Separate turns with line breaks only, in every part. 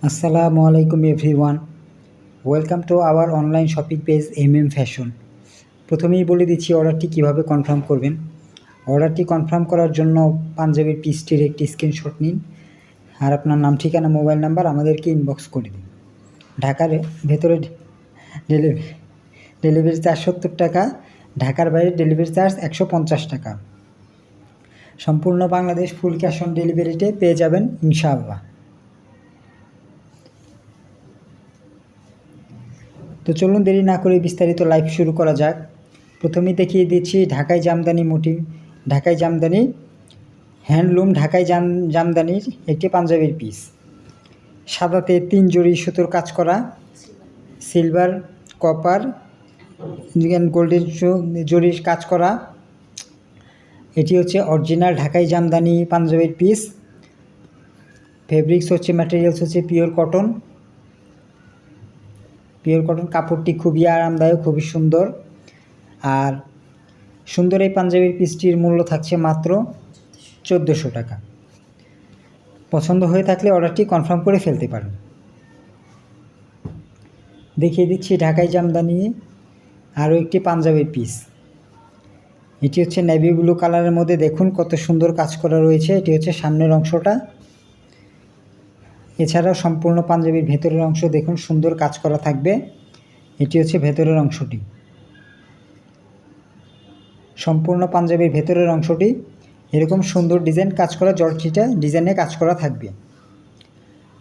আসসালামু আলাইকুম everyone, welcome to our online shopping page fashion. প্রথমেই বলে দিচ্ছি অর্ডারটি কিভাবে কনফার্ম করবেন। অর্ডারটি কনফার্ম করার জন্য পাঞ্জাবির পিসটির একটি স্ক্রিনশট নিন আর আপনার নাম, ঠিকানা, মোবাইল নাম্বার আমাদেরকে ইনবক্স করে দিন। ঢাকার ভেতরে ডেলিভারি চার্জ 70 টাকা, ঢাকার বাইরে ডেলিভারি চার্জ 150 টাকা। সম্পূর্ণ বাংলাদেশ ফুল ক্যাশ অন ডেলিভারিতে পেয়ে যাবেন ইনশাআল্লাহ। তো চলুন দেরি না করে বিস্তারিত লাইভ শুরু করা যাক। প্রথমেই দেখিয়ে দিচ্ছি ঢাকাই জামদানি হ্যান্ডলুম ঢাকাই জামদানির একটি পাঞ্জাবির পিস। সাদাতে 3 জড়ি সুতোর কাজ করা, সিলভার, কপার, গোল্ডেন জরির কাজ করা। এটি হচ্ছে অরিজিনাল ঢাকাই জামদানি পাঞ্জাবির পিস। ফেব্রিক্স হচ্ছে, ম্যাটেরিয়ালস হচ্ছে পিওর কটন। কাপড়টি খুবই আরামদায়ক, খুবই সুন্দর। আর সুন্দর এই পাঞ্জাবির পিসটির মূল্য থাকছে মাত্র 1400 টাকা। পছন্দ হয়ে থাকলে অর্ডারটি কনফার্ম করে ফেলতে পারেন। দেখিয়ে দিচ্ছি ঢাকাই জামদানি আরও একটি পাঞ্জাবির পিস। এটি হচ্ছে নেভি ব্লু কালারের মধ্যে, দেখুন কত সুন্দর কাজ করা রয়েছে। এটি হচ্ছে সামনের অংশটা। এছাড়াও সম্পূর্ণ পাঞ্জাবির ভেতরের অংশ দেখুন সুন্দর কাজ করা থাকবে। এটি হচ্ছে ভেতরের অংশটি। সম্পূর্ণ পাঞ্জাবির ভেতরের অংশটি এরকম সুন্দর ডিজাইন কাজ করা, জর্জিটা ডিজাইনে কাজ করা থাকবে।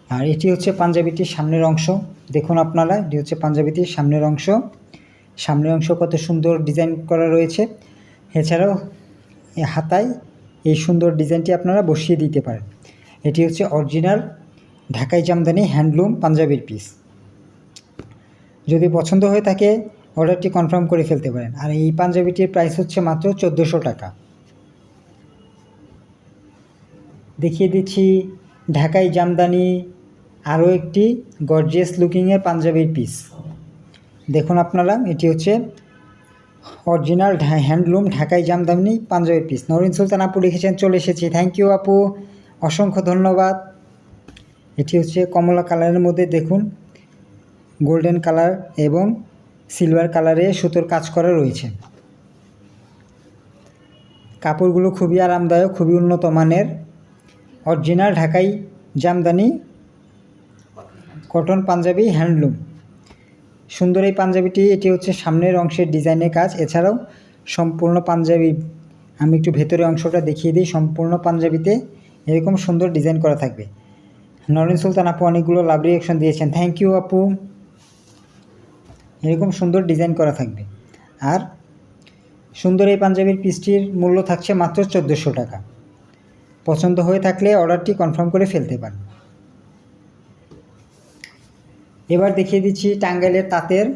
আর এটি হচ্ছে পাঞ্জাবিটির সামনের অংশ, দেখুন আপনারা, এটি হচ্ছে পাঞ্জাবিটির সামনের অংশ। সামনের অংশ কত সুন্দর ডিজাইন করা রয়েছে। এছাড়াও হাতায় এই সুন্দর ডিজাইনটি আপনারা বসিয়ে দিতে পারেন। এটি হচ্ছে অরিজিনাল ঢাকাই জামদানি হ্যান্ডলুম পাঞ্জাবির পিস। যদি পছন্দ হয়ে থাকে অর্ডারটি কনফার্ম করে ফেলতে পারেন। আর এই পাঞ্জাবিটির প্রাইস হচ্ছে মাত্র 1400 টাকা। দেখিয়ে দিচ্ছি ঢাকাই জামদানি আরও একটি গর্জিয়াস লুকিংয়ের পাঞ্জাবির পিস। দেখুন আপনারা, এটি হচ্ছে অরিজিনাল হ্যান্ডলুম ঢাকাই জামদানি পাঞ্জাবির পিস। নরিন সুলতান আপু লিখেছেন, চলে এসেছি। থ্যাংক ইউ আপু, অসংখ্য ধন্যবাদ। এটি হচ্ছে কমলা কালারের মধ্যে, দেখুন গোল্ডেন কালার এবং সিলভার কালারে সুতোর কাজ করা রয়েছে। কাপড়গুলো খুবই আরামদায়ক, খুবই উন্নত মানের, অরিজিনাল ঢাকাই জামদানি কটন পাঞ্জাবি হ্যান্ডলুম। সুন্দর এই পাঞ্জাবিটি, এটি হচ্ছে সামনের অংশের ডিজাইনের কাজ। এছাড়াও সম্পূর্ণ পাঞ্জাবি, আমি একটু ভেতরের অংশটা দেখিয়ে দিই। সম্পূর্ণ পাঞ্জাবিতে এরকম সুন্দর ডিজাইন করা থাকবে। নরিন সুলতান আপু অনেকগুলো লাভ রিয়াকশন দিয়েছেন, থ্যাংক ইউ আপু। এরকম সুন্দর ডিজাইন করা থাকবে। আর সুন্দর এই পাঞ্জাবির পিসটির মূল্য থাকছে মাত্র 1400 টাকা। পছন্দ হয়ে থাকলে অর্ডারটি কনফার্ম করে ফেলতে পারেন। এবার দেখিয়ে দিচ্ছি টাঙ্গাইলের তাঁতের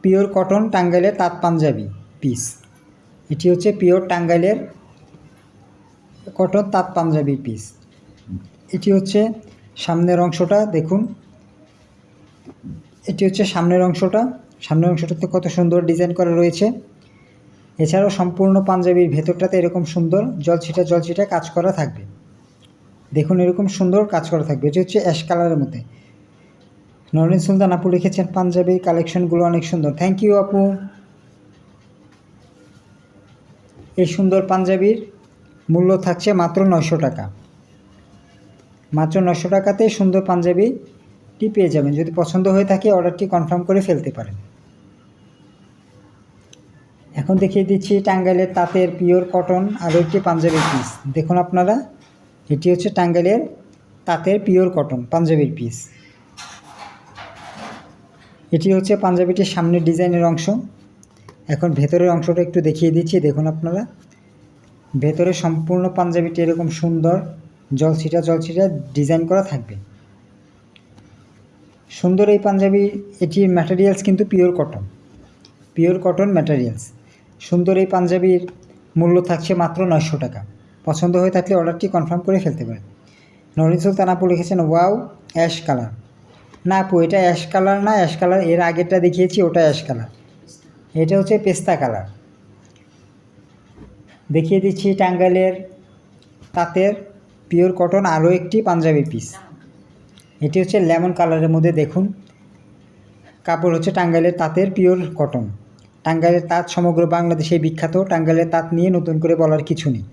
পিওর কটন টাঙ্গাইলের তাঁত পাঞ্জাবি পিস। এটি হচ্ছে পিওর টাঙ্গাইলের কটন তাঁত পাঞ্জাবি পিস। এটি হচ্ছে সামনের অংশটা, দেখুন এটি হচ্ছে সামনের অংশটাতে কত সুন্দর ডিজাইন করা রয়েছে। এছাড়াও সম্পূর্ণ পাঞ্জাবির ভেতরটাতে এরকম সুন্দর জলছিটা কাজ করা থাকবে। দেখুন এরকম সুন্দর কাজ করা থাকবে। এটি হচ্ছে অ্যাশ কালারের মধ্যে। নরিন সুলতান আপু লিখেছেন, পাঞ্জাবির কালেকশনগুলো অনেক সুন্দর। থ্যাংক ইউ আপু। এই সুন্দর পাঞ্জাবির মূল্য থাকছে মাত্র 900 টাকা। মাত্র 900 টাকাতে সুন্দর পাঞ্জাবিটি পেয়ে যাবেন। যদি পছন্দ হয়ে থাকে অর্ডারটি কনফার্ম করে ফেলতে পারেন। এখন দেখিয়ে দিচ্ছি টাঙ্গাইলের তাঁতের পিওর কটন আরও একটি পাঞ্জাবির পিস। দেখুন আপনারা, এটি হচ্ছে টাঙ্গাইলের তাঁতের পিওর কটন পাঞ্জাবির পিস। এটি হচ্ছে পাঞ্জাবিটির সামনের ডিজাইনের অংশ। এখন ভেতরের অংশটা একটু দেখিয়ে দিচ্ছি। দেখুন আপনারা, ভেতরে সম্পূর্ণ পাঞ্জাবিটি এরকম সুন্দর জলছিটা ডিজাইন করা থাকবে। সুন্দর এই পাঞ্জাবি, এটির ম্যাটেরিয়ালস কিন্তু পিওর কটন ম্যাটেরিয়ালস। সুন্দর এই পাঞ্জাবির মূল্য থাকছে মাত্র 900 টাকা। পছন্দ হয়ে থাকলে অর্ডারটি কনফার্ম করে ফেলতে পারেন। নরিন সুলতান আপু লিখেছেন, ওয়াও অ্যাশ কালার। না আপু, এটা অ্যাশ কালার না, অ্যাশ কালার এর আগেরটা দেখিয়েছি, ওটা অ্যাশ কালার। এটা হচ্ছে পেস্তা কালার। দেখিয়ে দিচ্ছি টাঙ্গাইলের তাঁতের পিওর কটন আরও একটি পাঞ্জাবি পিস। এটি হচ্ছে লেমন কালারের মধ্যে, দেখুন কাপড় হচ্ছে টাঙ্গাইলের তাঁতের পিওর কটন। টাঙ্গাইলের তাঁত সমগ্র বাংলাদেশে বিখ্যাত, টাঙ্গাইলের তাঁত নিয়ে নতুন করে বলার কিছু নেই।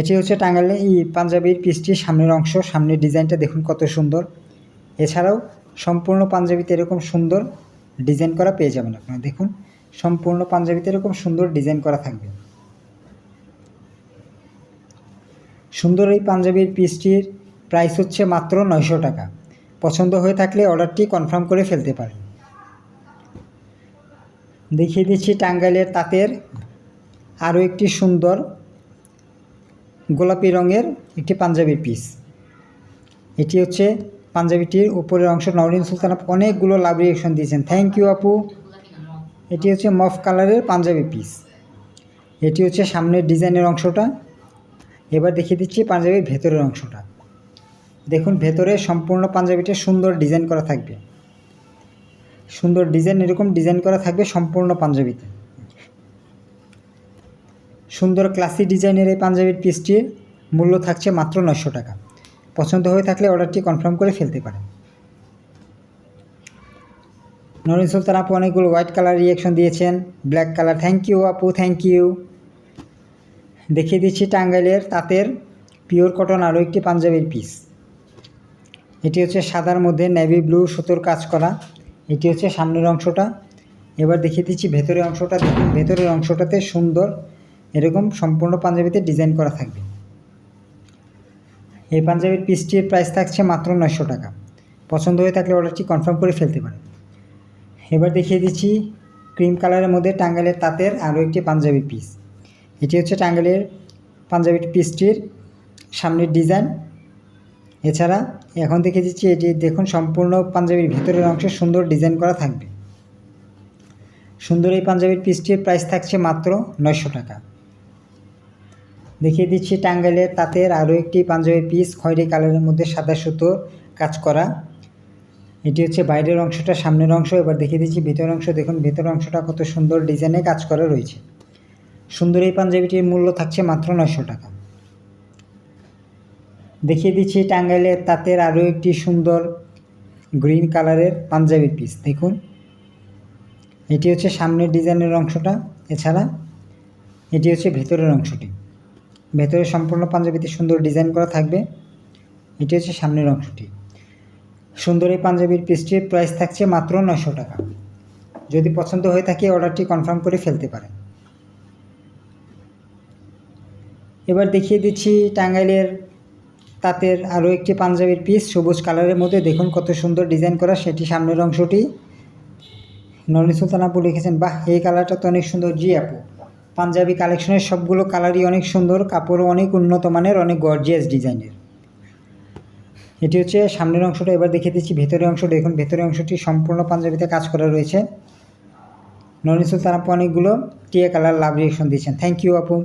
এটি হচ্ছে টাঙ্গাইলের এই পাঞ্জাবির পিসটির সামনের অংশ, সামনের ডিজাইনটা দেখুন কত সুন্দর। এছাড়াও সম্পূর্ণ পাঞ্জাবিতে এরকম সুন্দর ডিজাইন করা পেয়ে যাবেন আপনারা। দেখুন সম্পূর্ণ পাঞ্জাবিতে এরকম সুন্দর ডিজাইন করা থাকবে। সুন্দর এই পাঞ্জাবির পিসটির প্রাইস হচ্ছে মাত্র 900 টাকা। পছন্দ হয়ে থাকলে অর্ডারটি কনফার্ম করে ফেলতে পারেন। দেখিয়ে দিচ্ছি টাঙ্গাইলের তাঁতের আরও একটি সুন্দর গোলাপি রঙের একটি পাঞ্জাবির পিস। এটি হচ্ছে পাঞ্জাবিটির উপরের অংশ। নওরিন সুলতান আপু অনেকগুলো লাভ রিয়েকশন দিয়েছেন, থ্যাংক ইউ আপু। এটি হচ্ছে মফ কালারের পাঞ্জাবি পিস। এটি হচ্ছে সামনের ডিজাইনের অংশটা। এবার দেখিয়ে দিচ্ছি পাঞ্জাবির ভেতরের অংশটা। দেখুন ভেতরে সম্পূর্ণ পাঞ্জাবিটা সুন্দর ডিজাইন করা থাকবে, সুন্দর ডিজাইন এরকম ডিজাইন করা থাকবে সম্পূর্ণ পাঞ্জাবিতে। সুন্দর ক্লাসি ডিজাইনের এই পাঞ্জাবির পিসটির মূল্য থাকছে মাত্র 900 টাকা। পছন্দ হয়ে থাকলে অর্ডারটি কনফার্ম করে ফেলতে পারেন। নরিন সুলতান আপু অনেকগুলো হোয়াইট কালার রিয়েকশন দিয়েছেন, ব্ল্যাক কালার, থ্যাংক ইউ আপু, থ্যাংক ইউ। দেখিয়ে দিচ্ছি টাঙ্গাইলের তাঁতের পিওর কটন আরও একটি পাঞ্জাবির পিস। এটি হচ্ছে সাদার মধ্যে নেভি ব্লু সুতোর কাজ করা। এটি হচ্ছে সামনের অংশটা। এবার দেখিয়ে দিচ্ছি ভেতরের অংশটা। দেখুন ভেতরের অংশটাতে সুন্দর এরকম সম্পূর্ণ পাঞ্জাবিতে ডিজাইন করা থাকবে। এই পাঞ্জাবির পিসটির প্রাইস থাকছে মাত্র 900 টাকা। পছন্দ হয়ে থাকলে অর্ডারটি কনফার্ম করে ফেলতে পারেন। এবার দেখিয়ে দিচ্ছি ক্রিম কালারের মধ্যে টাঙ্গাইলের তাঁতের আরও একটি পাঞ্জাবি পিস। এটি হচ্ছে টাঙ্গাইলের পাঞ্জাবি পিসটির সামনের ডিজাইন। এছাড়া এখন দেখিয়ে দিচ্ছি এটি দেখুন সম্পূর্ণ পাঞ্জাবির ভেতরের অংশে সুন্দর ডিজাইন করা থাকবে। সুন্দর এই পাঞ্জাবির পিসটির প্রাইস থাকছে মাত্র 900 টাকা। দেখিয়ে দিচ্ছি টাঙ্গাইলের তাঁতের আরও একটি পাঞ্জাবি পিস, খয়েরি কালারের মধ্যে সাদা সুতো কাজ করা। এটি হচ্ছে বাইরের অংশটা, সামনের অংশ। এবার দেখিয়ে দিচ্ছি ভিতরের অংশ। দেখুন ভেতরের অংশটা কত সুন্দর ডিজাইনে কাজ করা রয়েছে। সুন্দর এই পাঞ্জাবিটির মূল্য থাকছে মাত্র 900 টাকা। দেখিয়ে দিচ্ছি টাঙ্গাইলের তাঁতের আরও একটি সুন্দর গ্রিন কালারের পাঞ্জাবির পিস। দেখুন এটি হচ্ছে সামনের ডিজাইনের অংশটা। এছাড়া এটি হচ্ছে ভেতরের অংশটি। ভেতরে সম্পূর্ণ পাঞ্জাবিতে সুন্দর ডিজাইন করা থাকবে। এটি হচ্ছে সামনের অংশটি। সুন্দর এই পাঞ্জাবির পিসটির প্রাইস থাকছে মাত্র 900 টাকা। যদি পছন্দ হয়ে থাকে অর্ডারটি কনফার্ম করে ফেলতে পারেন। এবার দেখিয়ে দিচ্ছি টাঙ্গাইলের তাঁতের আরও একটি পাঞ্জাবির পিস সবুজ কালারের মধ্যে। দেখুন কত সুন্দর ডিজাইন করা, সেটি সামনের অংশটি। নরিন সুলতান আপু লিখেছেন, বাহ এই কালারটা তো অনেক সুন্দর। জি আপু, পাঞ্জাবি কালেকশনের সবগুলো কালারই অনেক সুন্দর, কাপড়ও অনেক উন্নত মানের, অনেক গর্জিয়াস ডিজাইনের। এটি হচ্ছে সামনের অংশটা। এবার দেখিয়ে দিচ্ছি ভেতরের অংশ। দেখুন ভেতরের অংশটি সম্পূর্ণ পাঞ্জাবিতে কাজ করা রয়েছে। নরিন সুলতান আপু অনেকগুলো টিয়া কালার লাভ রিয়েকশন দিয়েছেন, থ্যাংক ইউ আপু।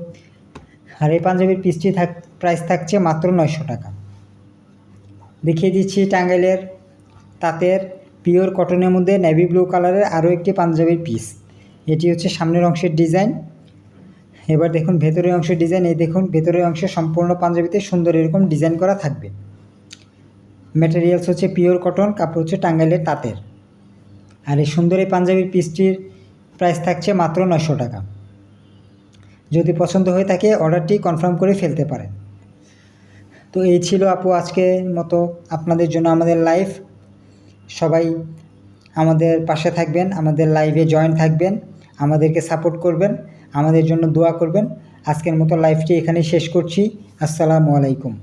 আর এই পাঞ্জাবির পিসটি প্রাইস থাকছে মাত্র 900 টাকা। দেখিয়ে দিচ্ছি টাঙ্গাইলের তাঁতের পিওর কটনের মধ্যে নেভি ব্লু কালারের আরও একটি পাঞ্জাবির পিস। এটি হচ্ছে সামনের অংশের ডিজাইন। এবার দেখুন ভেতরের অংশের ডিজাইন। এই দেখুন ভেতরের অংশে সম্পূর্ণ পাঞ্জাবিতে সুন্দর এরকম ডিজাইন করা থাকবে। ম্যাটেরিয়ালস হচ্ছে পিওর কটন, কাপড় হচ্ছে টাঙ্গাইলের তাঁতের। আর এই সুন্দর এই পাঞ্জাবির পিসটির প্রাইস থাকছে মাত্র 900 টাকা। যদি পছন্দ হয়ে থাকে অর্ডারটি কনফার্ম করে ফেলতে পারেন। তো এই ছিল আপু আজকের মতো আপনাদের জন্য আমাদের লাইভ। সবাই আমাদের পাশে থাকবেন, আমাদের লাইভে জয়েন থাকবেন, আমাদেরকে সাপোর্ট করবেন, আমাদের জন্য দোয়া করবেন। আজকের মতো লাইভটি এখানেই শেষ করছি। আসসালামু আলাইকুম।